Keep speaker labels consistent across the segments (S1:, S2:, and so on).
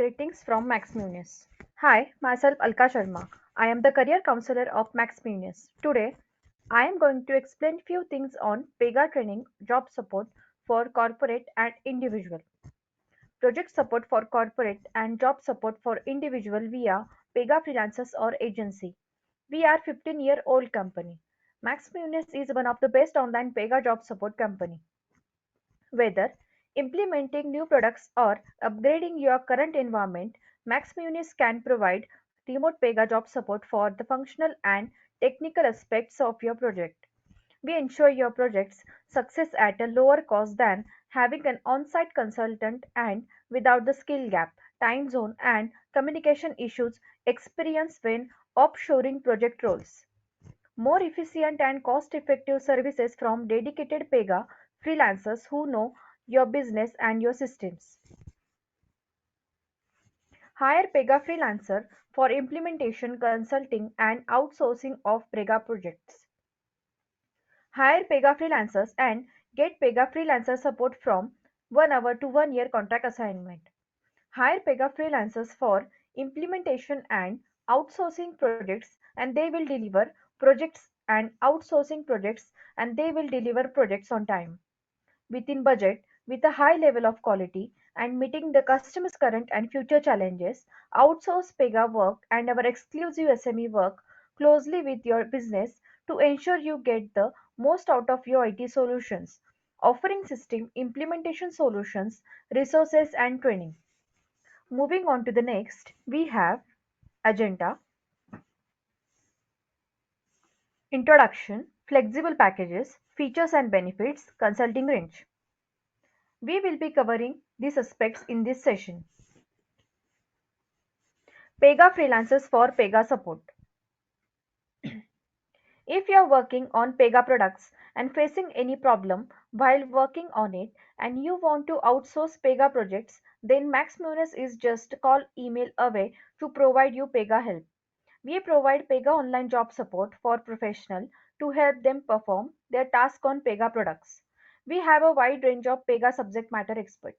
S1: greetings from Max Munis. Hi, myself Alka Sharma. I am the career counselor of Max Munis. Today, I am going to explain few things on Pega training, job support for corporate and individual, project support for corporate and job support for individual via Pega Freelancers or agency. We are 15-year-old company. Max Munis is one of the best online Pega job support company. Whether implementing new products or upgrading your current environment, Max Munis can provide remote Pega job support for the functional and technical aspects of your project. We ensure your project's success at a lower cost than having an on site consultant and without the skill gap, time zone, and communication issues experienced when offshoring project roles. More efficient and cost effective services from dedicated Pega freelancers who know your business and your systems. Hire Pega Freelancer for implementation, consulting, and outsourcing of Pega projects. Hire Pega freelancers and get Pega freelancer support from 1 hour to 1 year contract assignment. Hire Pega freelancers for implementation and outsourcing projects and they will deliver projects and outsourcing projects and they will deliver projects on time, within budget, with a high level of quality and meeting the customer's current and future challenges. Outsource Pega work and our exclusive SME work closely with your business to ensure you get the most out of your IT solutions, offering system implementation solutions, resources and training. Moving on to the next, we have agenda, introduction, flexible packages, features and benefits, consulting range. We will be covering these aspects in this session. Pega freelancers for Pega support. If you are working on Pega products and facing any problem while working on it and you want to outsource Pega projects, then Max Munis is just call email away to provide you Pega help. We provide Pega online job support for professionals to help them perform their task on Pega products. We have a wide range of Pega subject matter expert,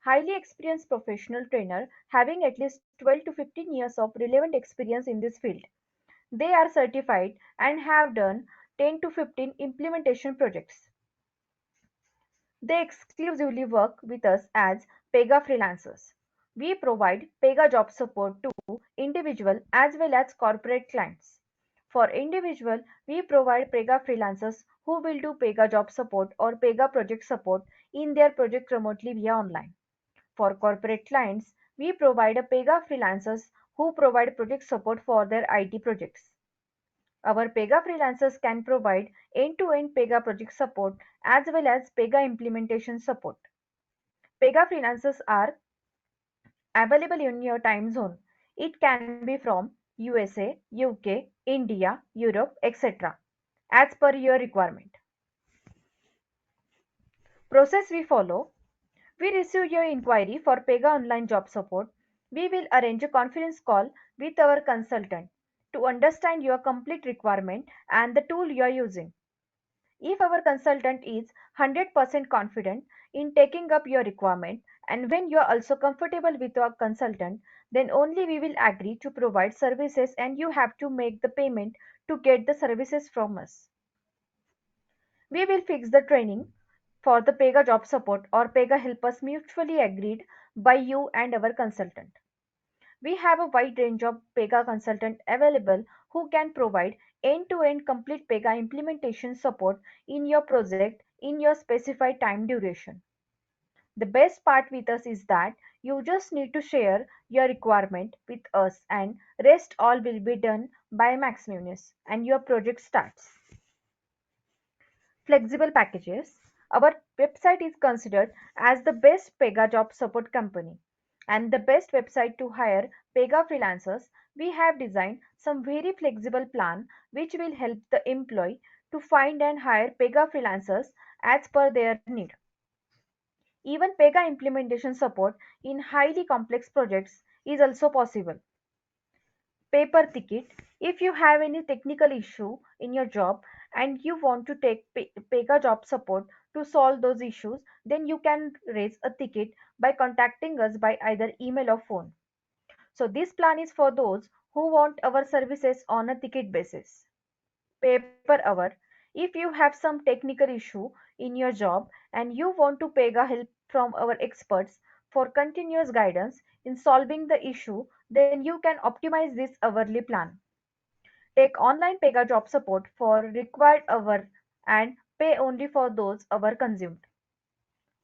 S1: highly experienced professional trainer having at least 12 to 15 years of relevant experience in this field. They are certified and have done 10 to 15 implementation projects. They exclusively work with us as Pega freelancers. We provide Pega job support to individual as well as corporate clients. For individual, we provide Pega freelancers who will do Pega job support or Pega project support in their project remotely via online. For corporate clients, we provide a Pega freelancers who provide project support for their IT projects. Our Pega freelancers can provide end-to-end Pega project support as well as Pega implementation support. Pega freelancers are available in your time zone. It can be from USA, UK, India, Europe, etc. as per your requirement. Process we follow. We receive your inquiry for Pega online job support. We will arrange a conference call with our consultant to understand your complete requirement and the tool you are using. If our consultant is 100% confident in taking up your requirement and when you are also comfortable with your consultant, then only we will agree to provide services and you have to make the payment to get the services from us. We will fix the training for the Pega job support or Pega helpers mutually agreed by you and our consultant. We have a wide range of Pega consultant available who can provide end-to-end complete Pega implementation support in your project in your specified time duration. The best part with us is that you just need to share your requirement with us and rest all will be done by Max Munis and your project starts. Flexible packages. Our website is considered as the best Pega job support company and the best website to hire Pega freelancers. We have designed some very flexible plan which will help the employee to find and hire Pega freelancers as per their need. Even Pega implementation support in highly complex projects is also possible. Pay per ticket. If you have any technical issue in your job and you want to take Pega job support to solve those issues, then you can raise a ticket by contacting us by either email or phone. So this plan is for those who want our services on a ticket basis. Pay per hour. If you have some technical issue in your job and you want to pay a help from our experts for continuous guidance in solving the issue, then you can optimize this hourly plan. Take online Pega job support for required hour and pay only for those hour consumed.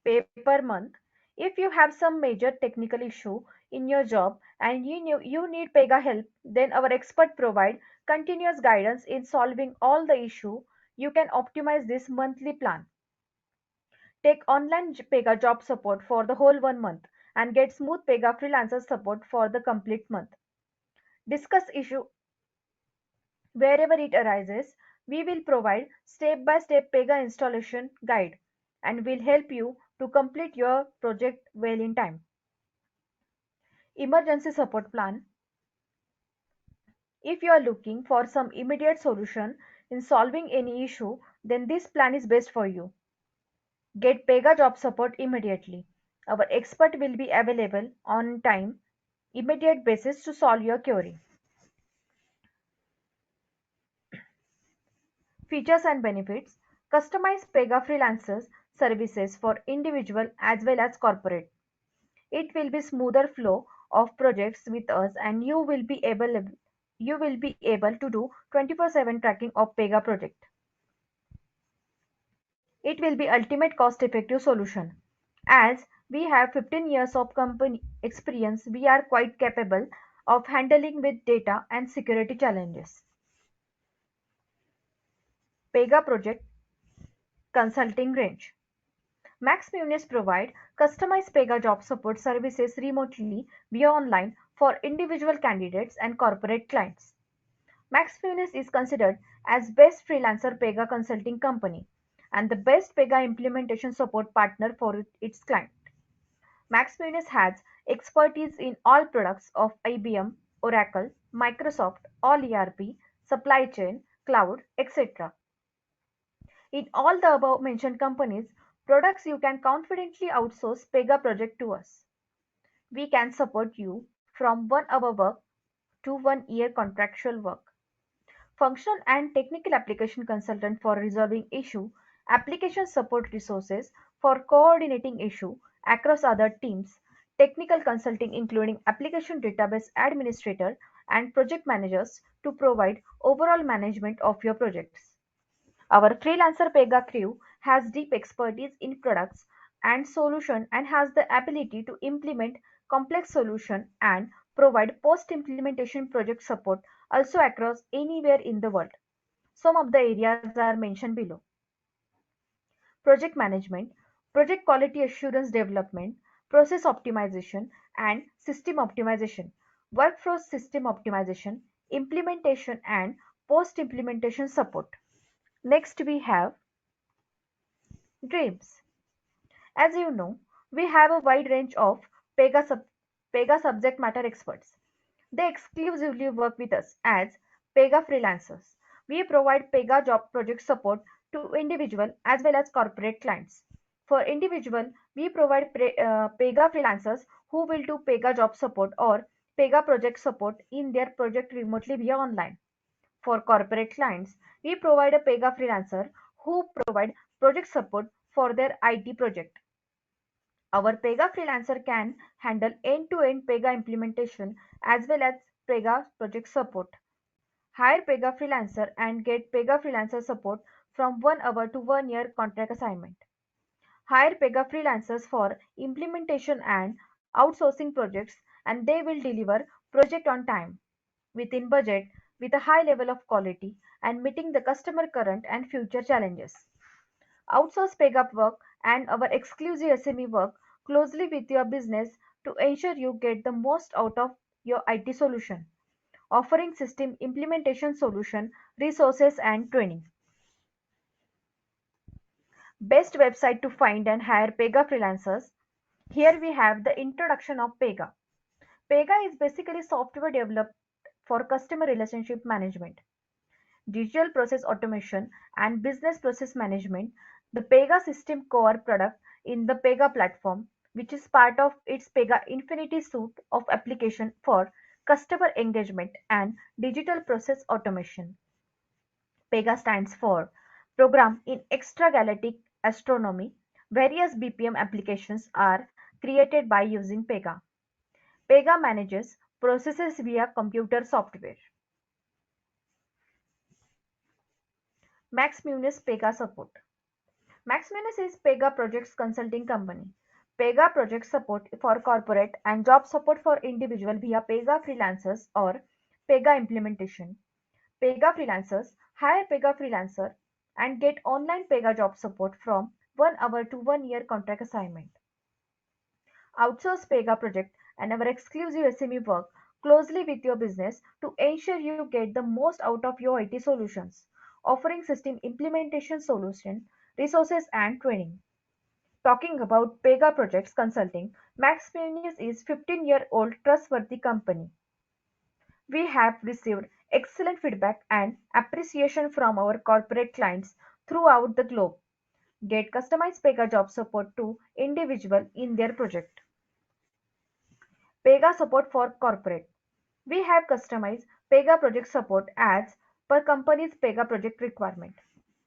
S1: Pay per month. If you have some major technical issue in your job and you need Pega help, then our expert provide continuous guidance in solving all the issue. You can optimize this monthly plan. Take online Pega job support for the whole 1 month and get smooth Pega freelancer support for the complete month. Discuss issue wherever it arises. We will provide step-by-step Pega installation guide and will help you to complete your project well in time. Emergency support plan. If you are looking for some immediate solution in solving any issue, then this plan is best for you. Get Pega job support immediately. Our expert will be available on time, immediate basis to solve your query. Features and benefits. Customize Pega freelancers services for individual as well as corporate. It will be smoother flow of projects with us and you will be able to do 24/7 tracking of Pega project. It will be ultimate cost effective solution. As we have 15 years of company experience, we are quite capable of handling with data and security challenges. Pega project consulting range. Max Muniz provide customized Pega job support services remotely via online for individual candidates and corporate clients. Max Muniz is considered as best freelancer Pega consulting company and the best Pega implementation support partner for its client. Max Muniz has expertise in all products of IBM, Oracle, Microsoft, all ERP, supply chain, cloud, etc. In all the above mentioned companies, products you can confidently outsource Pega project to us. We can support you from 1 hour work to 1 year contractual work. Functional and technical application consultant for resolving issue, application support resources for coordinating issue across other teams, technical consulting including application database administrator and project managers to provide overall management of your projects. Our freelancer Pega crew has deep expertise in products and solution and has the ability to implement complex solution and provide post-implementation project support also across anywhere in the world. Some of the areas are mentioned below. Project management, project quality assurance development, process optimization and system optimization, workflow system optimization, implementation and post-implementation support. Next we have dreams. As you know, we have a wide range of Pega, Pega subject matter experts. They exclusively work with us as Pega freelancers. We provide Pega job project support to individual as well as corporate clients. For individual, we provide Pega freelancers who will do Pega job support or Pega project support in their project remotely via online. For corporate clients, we provide a Pega freelancer who provide project support for their IT project. Our Pega freelancer can handle end-to-end Pega implementation as well as Pega project support. Hire Pega freelancer and get Pega freelancer support from 1 hour to 1 year contract assignment. Hire Pega freelancers for implementation and outsourcing projects and they will deliver project on time, within budget, with a high level of quality and meeting the customer current and future challenges. Outsource Pega work and our exclusive SME work closely with your business to ensure you get the most out of your IT solution, offering system implementation solution, resources and training. Best website to find and hire Pega freelancers. Here we have the introduction of Pega. Pega is basically software developed for customer relationship management, digital process automation, and business process management. The Pega system core product in the Pega platform, which is part of its Pega Infinity suite of application for customer engagement and digital process automation. Pega stands for Program in Extragalactic Astronomy. Various BPM applications are created by using Pega. Pega manages processes via computer software. Max Muniz Pega Support. Max Muniz is Pega Projects consulting company. Pega project support for corporate and job support for individual via Pega Freelancers or Pega implementation. Pega Freelancers hire Pega Freelancer and get online Pega job support from 1 hour to 1 year contract assignment. Outsource Pega project and our exclusive SME work closely with your business to ensure you get the most out of your IT solutions, offering system implementation solution, resources and training. Talking about Pega Projects Consulting, Max Muniz is 15-year-old trustworthy company. We have received excellent feedback and appreciation from our corporate clients throughout the globe. Get customized Pega job support to individual in their project. Pega support for corporate. We have customized Pega project support as per company's Pega project requirement.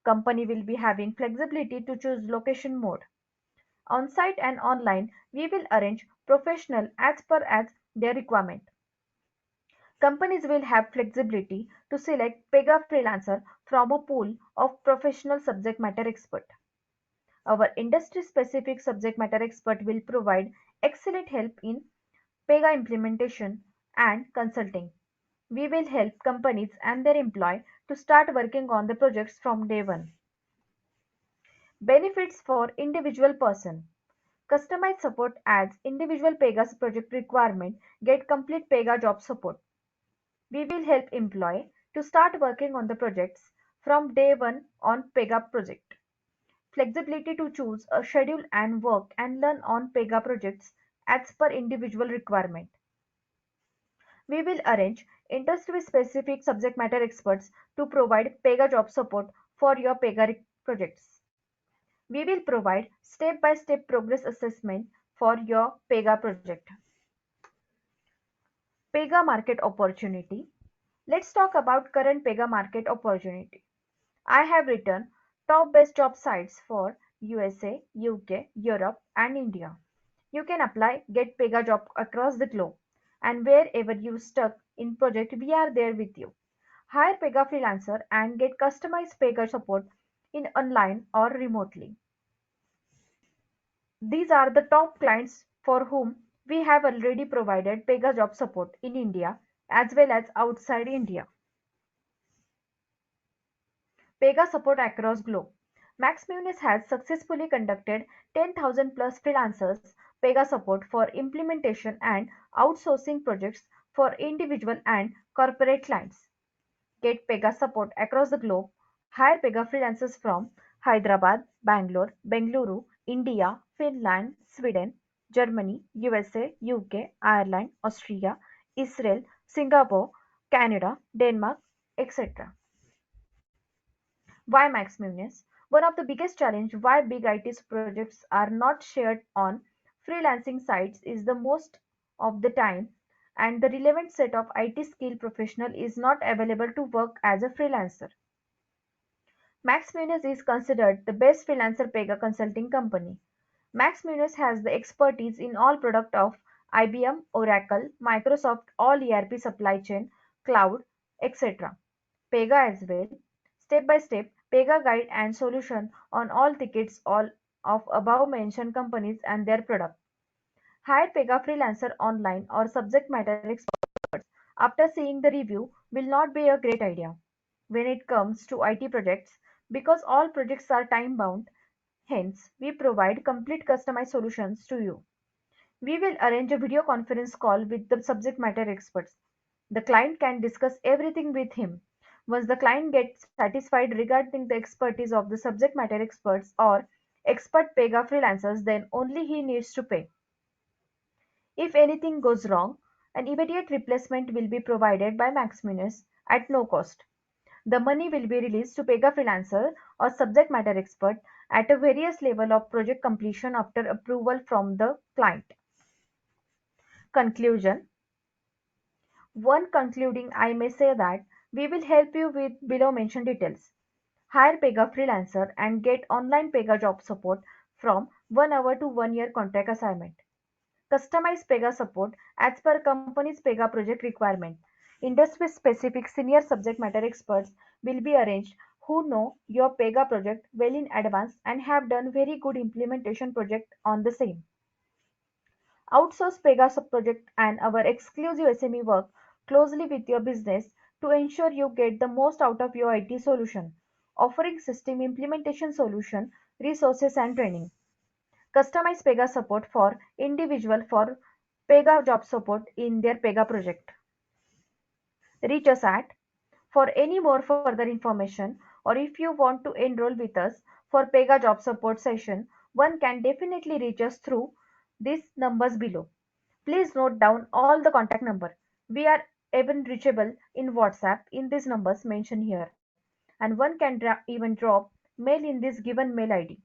S1: Company will be having flexibility to choose location mode. On-site and online, we will arrange professional as per as their requirement. Companies will have flexibility to select Pega Freelancer from a pool of professional subject matter expert. Our industry-specific subject matter expert will provide excellent help in Pega implementation and consulting. We will help companies and their employee to start working on the projects from day one. Benefits for individual person. Customized support adds individual Pega's project requirement get complete Pega job support. We will help employee to start working on the projects from day one on Pega project. Flexibility to choose a schedule and work and learn on Pega projects as per individual requirement. We will arrange industry-specific subject matter experts to provide Pega job support for your Pega projects. We will provide step-by-step progress assessment for your Pega project. Pega market opportunity. Let's talk about current Pega market opportunity. I have written top best job sites for USA, UK, Europe and India. You can apply get Pega job across the globe and wherever you stuck in project we are there with you. Hire Pega Freelancer and get customized Pega support in online or remotely. These are the top clients for whom we have already provided Pega job support in India as well as outside India. Pega support across globe. Max Muniz has successfully conducted 10,000 plus freelancers Pega support for implementation and outsourcing projects for individual and corporate clients. Get Pega support across the globe. Hire Pega freelancers from Hyderabad, Bangalore, Bengaluru, India, Finland, Sweden, Germany, USA, UK, Ireland, Austria, Israel, Singapore, Canada, Denmark, etc. Why Max Muniz? One of the biggest challenge why big IT projects are not shared on freelancing sites is the most of the time and the relevant set of IT skill professional is not available to work as a freelancer. Max Muniz is considered the best freelancer Pega consulting company. Max Muniz has the expertise in all product of IBM, Oracle, Microsoft, all ERP supply chain, cloud, etc. Pega as well. Step by step, Pega guide and solution on all tickets all of above mentioned companies and their product. Hire Pega freelancer online or subject matter experts after seeing the review will not be a great idea when it comes to IT projects because all projects are time bound. Hence, we provide complete customized solutions to you. We will arrange a video conference call with the subject matter experts. The client can discuss everything with him. Once the client gets satisfied regarding the expertise of the subject matter experts or expert Pega freelancers, then only he needs to pay. If anything goes wrong, an immediate replacement will be provided by Max Muniz at no cost. The money will be released to Pega freelancer or subject matter expert at a various level of project completion after approval from the client. Conclusion. One concluding, I may say that we will help you with below mentioned details. Hire Pega Freelancer and get online Pega job support from 1 hour to 1 year contract assignment. Customize Pega support as per company's Pega project requirement. Industry specific senior subject matter experts will be arranged who know your Pega project well in advance and have done very good implementation project on the same. Outsource Pega project and our exclusive SME work closely with your business to ensure you get the most out of your IT solution, offering system implementation solution, resources and training. Customize Pega support for individual for Pega job support in their Pega project. Reach us at for any more further information or if you want to enroll with us for Pega job support session, one can definitely reach us through these numbers below. Please note down all the contact number. We are even reachable in WhatsApp in these numbers mentioned here, and one can even drop mail in this given mail ID.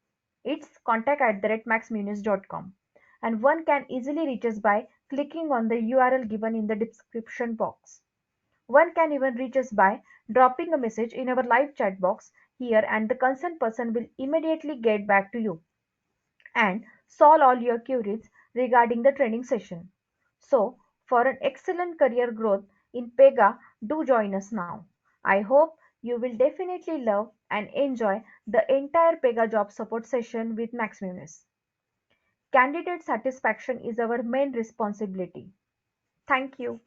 S1: It's contact@maxmunis.com, and one can easily reach us by clicking on the URL given in the description box. One can even reach us by dropping a message in our live chat box here, and the concerned person will immediately get back to you and solve all your queries regarding the training session. So, for an excellent career growth in Pega, do join us now. I hope you will definitely love and enjoy the entire Pega job support session with Maximus. Candidate satisfaction is our main responsibility. Thank you.